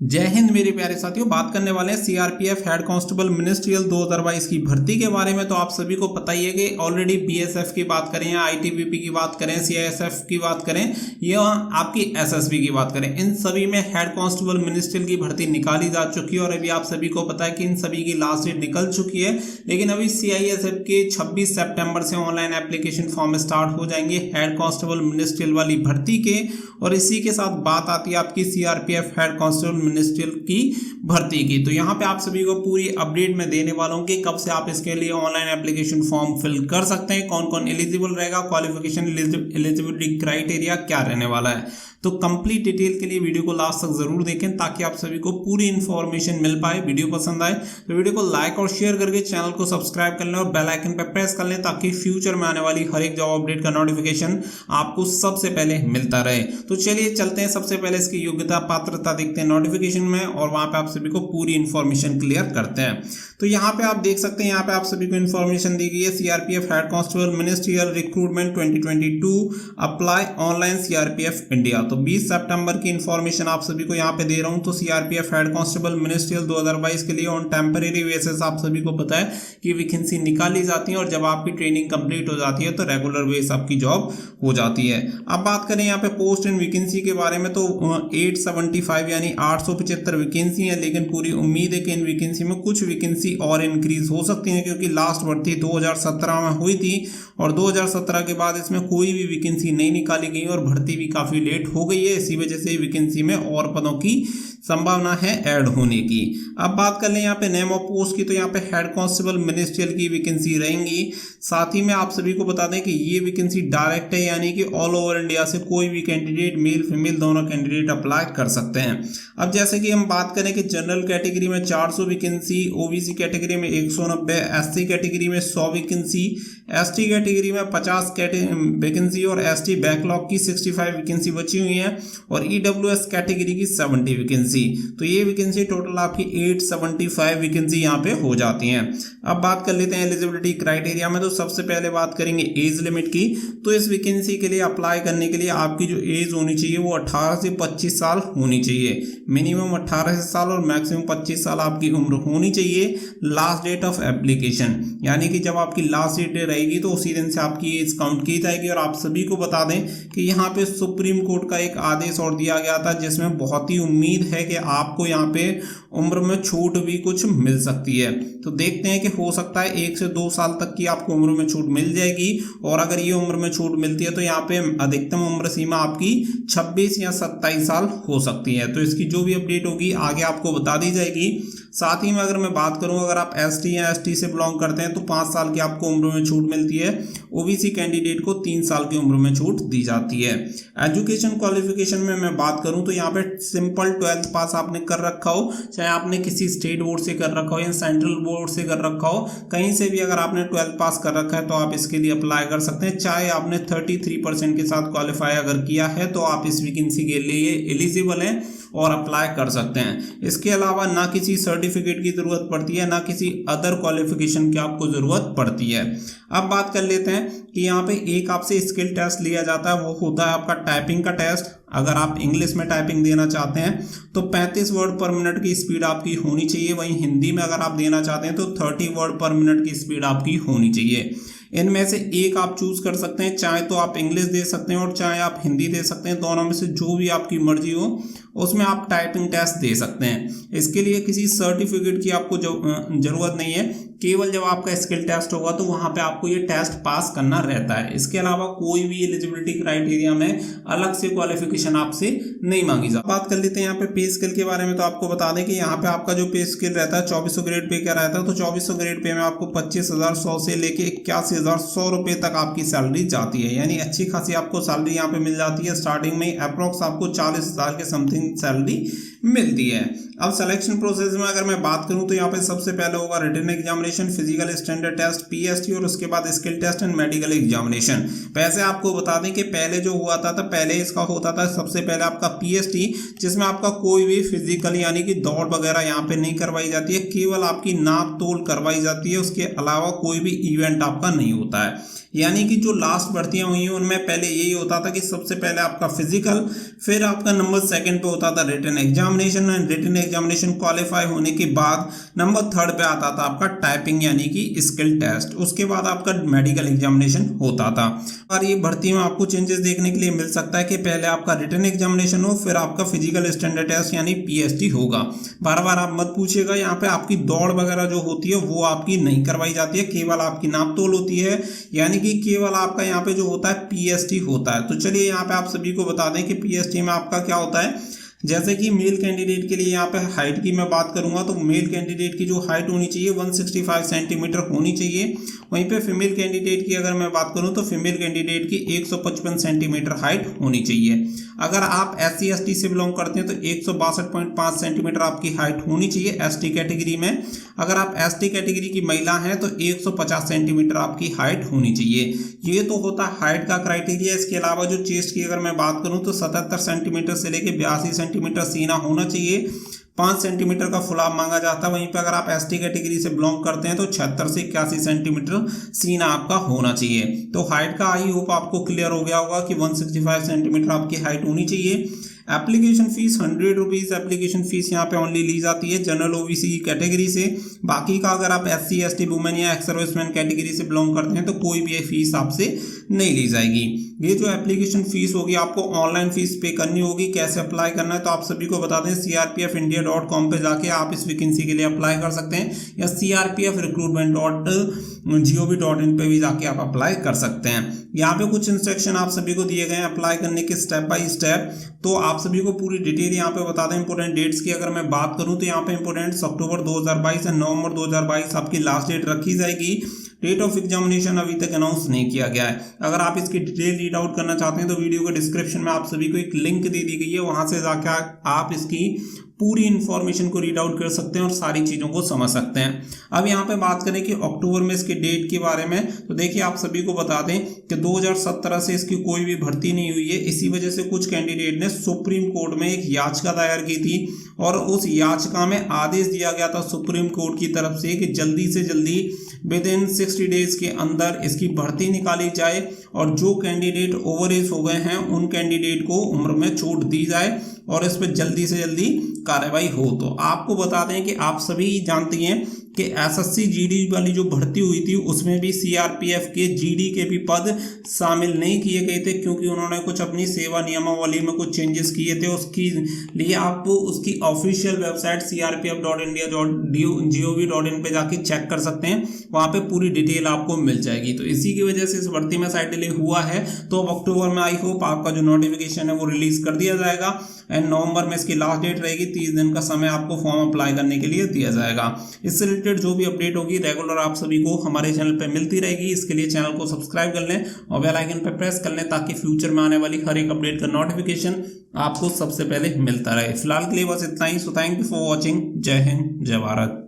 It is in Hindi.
जय हिंद मेरे प्यारे साथियों। बात करने वाले हैं सीआरपीएफ हेड कांस्टेबल मिनिस्ट्रियल 2022 की भर्ती के बारे में। तो आप सभी को पता ही है कि ऑलरेडी बीएसएफ की बात करें या आईटीबीपी की बात करें, सीआईएसएफ की बात करें या आपकी एसएसबी की बात करें, इन सभी में हेड कांस्टेबल मिनिस्ट्रियल की भर्ती निकाली जा चुकी है। और अभी आप सभी को पता है कि इन सभी की लास्ट डेट निकल चुकी है, लेकिन अभी सीआईएसएफ के 26 सितंबर से ऑनलाइन एप्लीकेशन फॉर्म स्टार्ट हो जाएंगे हेड कांस्टेबल मिनिस्ट्रियल वाली भर्ती के। और इसी के साथ बात आती है आपकी सीआरपीएफ हेड कांस्टेबल मिनिस्ट्रियल की भर्ती की। तो यहाँ पे आप सभी को पूरी अपडेट मैं देने वाला हूँ कि कब से आप इसके लिए ऑनलाइन एप्लीकेशन फॉर्म फिल कर सकते हैं, कौन कौन एलिजिबल रहेगा, क्वालिफिकेशन एलिजिबिलिटी क्राइटेरिया क्या रहने वाला है। तो कंप्लीट डिटेल के लिए वीडियो को लास्ट तक जरूर देखें ताकि आप सभी को पूरी इंफॉर्मेशन मिल पाए। वीडियो पसंद आए तो वीडियो को लाइक और शेयर करके चैनल को सब्सक्राइब कर लें और बेल आइकन पर प्रेस कर लें ताकि फ्यूचर में आने वाली हर एक जॉब अपडेट का नोटिफिकेशन आपको सबसे पहले मिलता रहे। तो चलिए चलते हैं, सबसे पहले इसकी योग्यता पात्रता देखते हैं नोटिफिकेशन में और वहां पे आप सभी को पूरी इंफॉर्मेशन क्लियर करते हैं। तो यहाँ पे आप देख सकते हैं, यहाँ पे आप सभी को इंफॉर्मेशन दी गई है। CRPF head constable ministerial recruitment 2022 apply online CRPF India. तो 20 सितंबर की इंफॉर्मेशन आप सभी को यहाँ पे दे रहा हूँ। तो सीआरपीएफ हेड कांस्टेबल मिनिस्ट्रियल 2022 के लिए ऑन टेम्परेरी बेसिस आप सभी को पता है कि वैकेंसी निकाली जाती है और जब आपकी ट्रेनिंग कंप्लीट हो जाती है तो रेगुलर बेस आपकी जॉब हो जाती है। अब बात करें यहाँ पे पोस्ट एंड वैकेंसी के बारे में, तो 875 यानी 875 वैकेंसी है, लेकिन पूरी उम्मीद है कि इन वैकेंसी में कुछ वैकेंसी और इंक्रीज हो सकती है क्योंकि लास्ट भर्ती 2017 में हुई थी और 2017 के बाद इसमें कोई भी वैकेंसी नहीं निकाली गई और भर्ती भी काफी लेट हो गई है। इसी वजह से वैकेंसी में और पदों की संभावना है ऐड होने की। अब बात कर लें यहाँ पे नेम ऑफ पोस्ट की, तो यहाँ पे हेड कांस्टेबल मिनिस्ट्रियल की वैकेंसी रहेंगी। साथ ही में आप सभी को बता दें कि ये वैकेंसी डायरेक्ट है, यानी कि ऑल ओवर इंडिया से कोई भी कैंडिडेट मेल फीमेल दोनों कैंडिडेट अप्लाई कर सकते हैं। अब जैसे कि हम बात करें कि जनरल कैटेगरी में 400 वैकेंसी, ओबीसी कैटेगरी में 190, एससी कैटेगरी में 100 वैकेंसी, एसटी कैटेगरी में 50 वैकेंसी और एसटी बैकलॉग की 65 वैकेंसी बची हुई है और ईडब्ल्यूएस कैटेगरी की 70 वैकेंसी। तो ये वैकेंसी टोटल आपकी 875 वैकेंसी यहाँ पे हो जाती हैं। अब बात कर लेते हैं एलिजिबिलिटी क्राइटेरिया में। तो सबसे पहले बात करेंगे एज लिमिट की। तो इस वैकेंसी के लिए अप्लाई करने के लिए आपकी जो एज होनी चाहिए वो 18 से 25 साल होनी चाहिए। मिनिमम 18 साल और मैक्सिमम 25 साल आपकी उम्र होनी चाहिए। लास्ट डेट ऑफ एप्लीकेशन यानी कि जब आपकी लास्ट डेट रहेगी तो उसी दिन से आपकी एज काउंट की जाएगी। और आप सभी को बता दें कि यहाँ पे सुप्रीम कोर्ट का एक आदेश और दिया गया था जिसमें बहुत ही उम्मीद है कि आपको यहाँ पे उम्र में छूट भी कुछ मिल सकती है। तो देखते हैं कि हो सकता है 1 से 2 साल तक की आपको उम्र में छूट मिल जाएगी। और अगर ये उम्र में छूट मिलती है तो यहाँ पे अधिकतम उम्र सीमा आपकी 26 या 27 साल हो सकती है। तो इसकी जो भी अपडेट होगी आगे आपको बता दी जाएगी। साथ ही में अगर मैं बात करूं, अगर आप एसटी या एसटी से बिलोंग करते हैं तो 5 साल की आपको उम्र में छूट मिलती है। ओबीसी कैंडिडेट को 3 साल की उम्र में छूट दी जाती है। एजुकेशन क्वालिफिकेशन में मैं बात करूं तो यहाँ पे सिंपल 12th पास आपने कर रखा हो, चाहे आपने किसी स्टेट बोर्ड से कर रखा हो या सेंट्रल बोर्ड से कर रखा हो, कहीं से भी अगर आपने 12th पास कर रखा है तो आप इसके लिए अप्लाई कर सकते हैं। चाहे आपने 33% के साथ क्वालिफाई अगर किया है तो आप इस वैकेंसी के लिए एलिजिबल हैं और अप्लाई कर सकते हैं। इसके अलावा ना किसी सर्टिफिकेट की जरूरत पड़ती है, ना किसी अदर क्वालिफिकेशन की आपको जरूरत पड़ती है। अब बात कर लेते हैं कि यहाँ पे एक आपसे स्किल टेस्ट लिया जाता है, वो होता है आपका टाइपिंग का टेस्ट। अगर आप इंग्लिश में टाइपिंग देना चाहते हैं तो 35 वर्ड पर मिनट की स्पीड आपकी होनी चाहिए। वहीं हिंदी में अगर आप देना चाहते हैं तो 30 वर्ड पर मिनट की स्पीड आपकी होनी चाहिए। इनमें से एक आप चूज कर सकते हैं, चाहे तो आप इंग्लिश दे सकते हैं और चाहे आप हिंदी दे सकते हैं। दोनों में से जो भी आपकी मर्जी हो उसमें आप टाइपिंग टेस्ट दे सकते हैं। इसके लिए किसी सर्टिफिकेट की आपको जरूरत नहीं है, केवल जब आपका स्किल टेस्ट होगा तो वहां पे आपको ये टेस्ट पास करना रहता है। इसके अलावा कोई भी एलिजिबिलिटी क्राइटेरिया में अलग से क्वालिफिकेशन आपसे नहीं मांगी जाती। बात कर लेते हैं यहाँ पे पे स्केल के बारे में। तो आपको बता दें कि यहाँ पे आपका जो पे स्केल रहता है 2400 ग्रेड पे क्या रहता है। तो 2400 ग्रेड पे में आपको 25,100 से लेके 81,100 रुपए तक आपकी सैलरी जाती है, यानी अच्छी खासी आपको सैलरी यहाँ पे मिल जाती है। स्टार्टिंग में अप्रोक्स आपको 40,000 के समथिंग सैलरी मिलती है। अब सिलेक्शन प्रोसेस में अगर मैं बात करूं तो यहाँ पे सबसे पहले होगा written examination, physical standard test, PST और उसके बाद skill test and medical examination. वैसे आपको बता दें कि पहले जो हुआ था पहले इसका होता था सबसे पहले आपका पीएसटी, जिसमें आपका कोई भी फिजिकल यानी कि दौड़ वगैरह यहाँ पे नहीं करवाई जाती है, केवल आपकी नाप तोल करवाई जाती है। उसके अलावा कोई भी इवेंट आपका नहीं होता है। यानी कि जो लास्ट भर्तियां हुई हैं उनमें पहले यही होता था कि सबसे पहले आपका फिजिकल, फिर आपका नंबर 2 पे होता था written exam examination and written examination qualify होने के बाद नंबर 3 पे आता था आपका टाइपिंग यानी कि स्किल टेस्ट, उसके बाद आपका मेडिकल एग्जामिनेशन होता था। और ये भर्ती में आपको चेंजेस देखने के लिए मिल सकता है कि पहले आपका रिटन एग्जामिनेशन हो, फिर आपका फिजिकल स्टैंडर्ड टेस्ट यानी पीएसटी होगा। बार बार आप मत पूछिएगा, यहाँ पे आपकी दौड़ वगैरह जो होती है वो आपकी नहीं करवाई जाती है, केवल आपकी नाप तोल होती है, यानी कि केवल आपका यहाँ पे जो होता है पीएसटी होता है। तो चलिए यहाँ पे आप सभी को बता दें कि पीएसटी में आपका क्या होता है। जैसे कि मेल कैंडिडेट के लिए यहाँ पे हाइट की मैं बात करूंगा तो मेल कैंडिडेट की जो हाइट होनी चाहिए 165 सेंटीमीटर होनी चाहिए। वहीं पे फीमेल कैंडिडेट की अगर मैं बात करूं तो फीमेल कैंडिडेट की 155 सेंटीमीटर हाइट होनी चाहिए। अगर आप SC ST से बिलोंग करते हैं तो 162.5 सेंटीमीटर आपकी हाइट होनी चाहिए ST कैटेगरी में। अगर आप ST कैटेगरी की महिला हैं तो 150 सेंटीमीटर आपकी हाइट होनी चाहिए। ये तो होता है हाइट का क्राइटेरिया। इसके अलावा जो चेस्ट की अगर मैं बात करूं तो 77 सेंटीमीटर से लेकर 82 सेंटीमीटर सीना होना चाहिए। 5 सेंटीमीटर का फुलाव मांगा जाता है। वहीं पर अगर आप ST कैटेगरी से बिलोंग करते हैं तो 76 से 81 सेंटीमीटर सीना आपका होना चाहिए। तो हाइट का आई होप आपको क्लियर हो गया होगा कि 165 सेंटीमीटर आपकी हाइट होनी चाहिए। Application fees 100 rupees application fees यहाँ पे ओनली ली जाती है जनरल OBC कैटेगरी से। बाकी का अगर आप SC ST वुमेन या एक्स सर्विसमैन कैटेगरी से बिलोंग करते हैं तो कोई भी फीस आपसे नहीं ली जाएगी। ये जो एप्लीकेशन फीस होगी आपको ऑनलाइन फीस पे करनी होगी। कैसे अप्लाई करना है तो आप सभी को बता दें, crpfindia.com पे जाके आप इस वैकेंसी के लिए अप्लाई कर सकते हैं या crpfrecruitment.gov.in पे भी जाके आप अप्लाई कर सकते हैं। यहाँ पे कुछ इंस्ट्रक्शन आप सभी को दिए गए हैं अप्लाई करने के स्टेप बाय स्टेप। तो आप सभी को पूरी डिटेल यहाँ पे बता दें। इंपोर्टेंट डेट्स की अगर मैं बात करूँ तो यहाँ पे इंपोर्टेंट अक्टूबर 2022 या नवंबर 2022 आपकी लास्ट डेट रखी जाएगी। डेट ऑफ एग्जामिनेशन अभी तक अनाउंस नहीं किया गया है। अगर आप इसकी डिटेल रीड आउट करना चाहते हैं तो वीडियो के डिस्क्रिप्शन में आप सभी को एक लिंक दे दी गई है, वहां से जाकर आप इसकी पूरी इन्फॉर्मेशन को रीड आउट कर सकते हैं और सारी चीज़ों को समझ सकते हैं। अब यहाँ पे बात करें कि अक्टूबर में इसके डेट के बारे में तो देखिए आप सभी को बता दें कि 2017 से इसकी कोई भी भर्ती नहीं हुई है। इसी वजह से कुछ कैंडिडेट ने सुप्रीम कोर्ट में एक याचिका दायर की थी और उस याचिका में आदेश दिया गया था सुप्रीम कोर्ट की तरफ से कि जल्दी से जल्दी विद इन 60 डेज के अंदर इसकी भर्ती निकाली जाए और जो कैंडिडेट ओवर एज हो गए हैं उन कैंडिडेट को उम्र में छूट दी जाए और इस पर जल्दी से जल्दी कार्रवाई हो। तो आपको बता दें कि आप सभी जानती हैं कि SSC GD वाली जो भर्ती हुई थी उसमें भी CRPF के GD के भी पद शामिल नहीं किए गए थे, क्योंकि उन्होंने कुछ अपनी सेवा नियमावली में कुछ चेंजेस किए थे। उसकी लिए आप उसकी ऑफिशियल वेबसाइट crpf.india.gov.in पे जाके चेक कर सकते हैं, वहाँ पे पूरी डिटेल आपको मिल जाएगी। तो इसी की वजह से इस भर्ती में साइड डिले हुआ है। तो अब अक्टूबर में आई होप आपका जो नोटिफिकेशन है वो रिलीज कर दिया जाएगा एंड नवंबर में इसकी लास्ट डेट रहेगी। 30 दिन का समय आपको फॉर्म अप्लाई करने के लिए दिया जाएगा। इससे रिलेटेड जो भी अपडेट होगी रेगुलर आप सभी को हमारे चैनल पे मिलती रहेगी। इसके लिए चैनल को सब्सक्राइब कर लें और बेल आइकन पर प्रेस कर लें ताकि फ्यूचर में आने वाली हर एक अपडेट का नोटिफिकेशन आपको सबसे पहले मिलता रहे। फिलहाल के लिए बस इतना ही। So thank you for watching. जय हिंद, जय भारत।